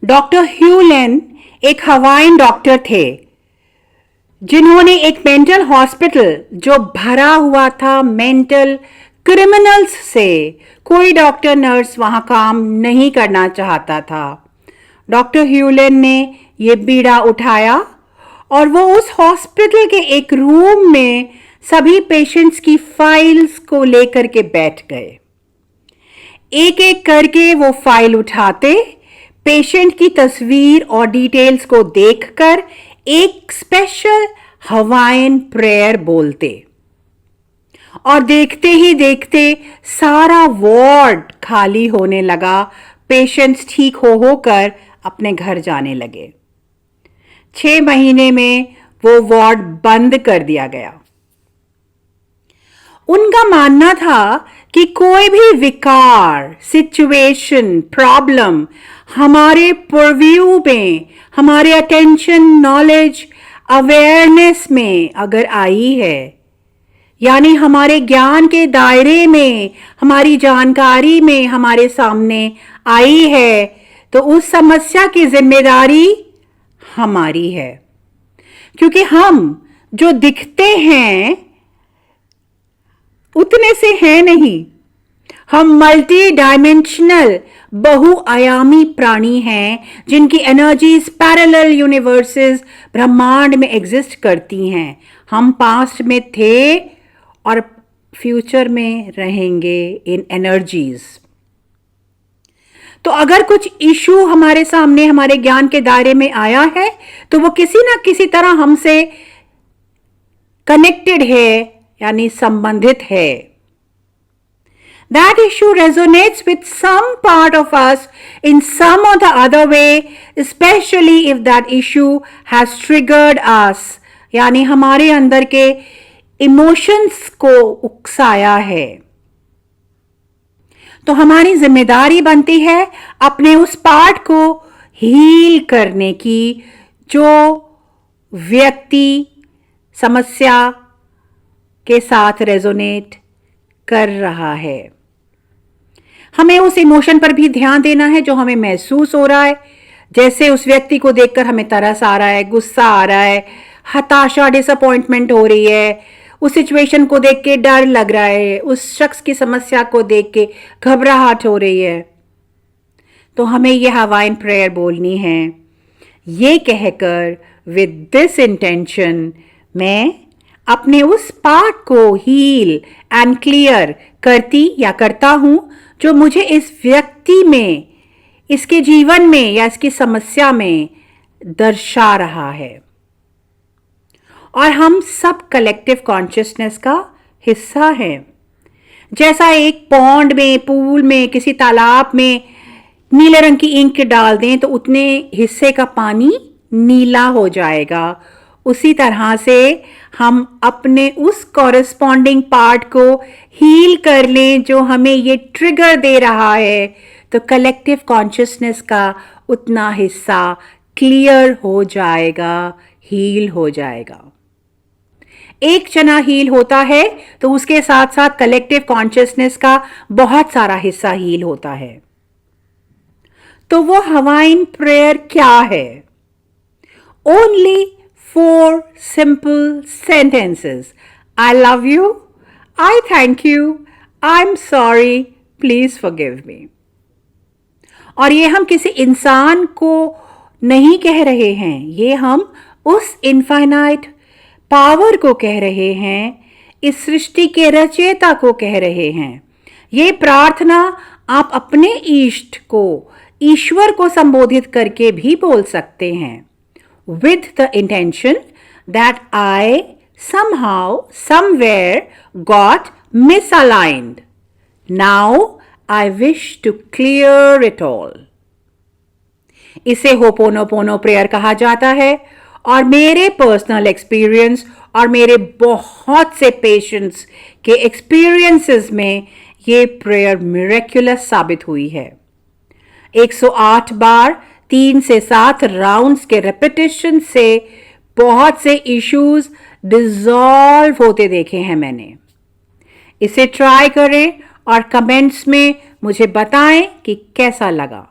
Doctor ह्यूलेन एक Hawaiian doctor थे जिन्होंने एक मेंटल हॉस्पिटल जो भरा हुआ था मेंटल क्रिमिनल्स से, कोई डॉक्टर नर्स वहां काम नहीं करना चाहता था। डॉक्टर ह्यूलेन ने ये बीड़ा उठाया और वो उस हॉस्पिटल के एक रूम में सभी पेशेंट्स की फाइल्स को लेकर के बैठ गए। एक एक करके वो फाइल उठाते, पेशेंट की तस्वीर और डिटेल्स को देखकर एक स्पेशल हवाइन प्रेयर बोलते और देखते ही देखते सारा वार्ड खाली होने लगा। पेशेंट्स ठीक होकर अपने घर जाने लगे। 6 महीने में वो वार्ड बंद कर दिया गया। उनका मानना था कि कोई भी विकार, सिचुएशन, प्रॉब्लम हमारे परव्यू में, हमारे अटेंशन, नॉलेज, अवेयरनेस में अगर आई है, यानी हमारे ज्ञान के दायरे में, हमारी जानकारी में हमारे सामने आई है, तो उस समस्या की जिम्मेदारी हमारी है। क्योंकि हम जो दिखते हैं उतने से हैं नहीं, हम मल्टी डायमेंशनल, बहुआयामी प्राणी हैं जिनकी एनर्जीज पैरेलल यूनिवर्सेस ब्रह्मांड में एग्जिस्ट करती हैं। हम पास्ट में थे और फ्यूचर में रहेंगे इन एनर्जीज। तो अगर कुछ इशू हमारे सामने, हमारे ज्ञान के दायरे में आया है, तो वो किसी ना किसी तरह हमसे कनेक्टेड है, यानी संबंधित है। That issue resonates with some part of us in some or the other way, especially if that issue has triggered us, यानी हमारे अंदर के इमोशंस को उकसाया है। तो हमारी जिम्मेदारी बनती है अपने उस पार्ट को हील करने की जो व्यक्ति समस्या के साथ रेजोनेट कर रहा है। हमें उस इमोशन पर भी ध्यान देना है जो हमें महसूस हो रहा है। जैसे उस व्यक्ति को देखकर हमें तरस आ रहा है, गुस्सा आ रहा है, हताशा, डिसअपॉइंटमेंट हो रही है, उस सिचुएशन को देख के डर लग रहा है, उस शख्स की समस्या को देख के घबराहट हो रही है। तो हमें यह हवाइन प्रेयर बोलनी है, ये कहकर विद दिस इंटेंशन मैं अपने उस पार्ट को हील एंड क्लियर करती या करता हूं जो मुझे इस व्यक्ति में, इसके जीवन में या इसकी समस्या में दर्शा रहा है। और हम सब कलेक्टिव कॉन्शियसनेस का हिस्सा हैं। जैसा एक पॉन्ड में, पूल में, किसी तालाब में नीले रंग की इंक डाल दें तो उतने हिस्से का पानी नीला हो जाएगा। उसी तरह से हम अपने उस कॉरेस्पॉन्डिंग पार्ट को हील कर लें जो हमें ये ट्रिगर दे रहा है, तो कलेक्टिव कॉन्शियसनेस का उतना हिस्सा क्लियर हो जाएगा, हील हो जाएगा। एक जना हील होता है तो उसके साथ साथ कलेक्टिव कॉन्शियसनेस का बहुत सारा हिस्सा हील होता है। तो वो हवाइन प्रेयर क्या है? Only 4 simple sentences. I love you. I thank you. I'm sorry. Please forgive me. और ये हम किसी इंसान को नहीं कह रहे हैं, ये हम उस इनफाइनाइट पावर को कह रहे हैं, इस सृष्टि के रचयिता को कह रहे हैं। ये प्रार्थना आप अपने इष्ट को, ईश्वर को संबोधित करके भी बोल सकते हैं, with the intention that I somehow, somewhere got misaligned. Now I wish to clear it all. इसे होपोनोपोनो प्रेयर कहा जाता है और मेरे पर्सनल एक्सपीरियंस और मेरे बहुत से पेशेंट्स के एक्सपीरियंसेस में ये प्रेयर मिरेक्युलस साबित हुई है। 108 बार 3 से 7 राउंड्स के रेपिटेशन से बहुत से इश्यूज डिसॉल्व होते देखे हैं मैंने। इसे ट्राई करें और कमेंट्स में मुझे बताएं कि कैसा लगा।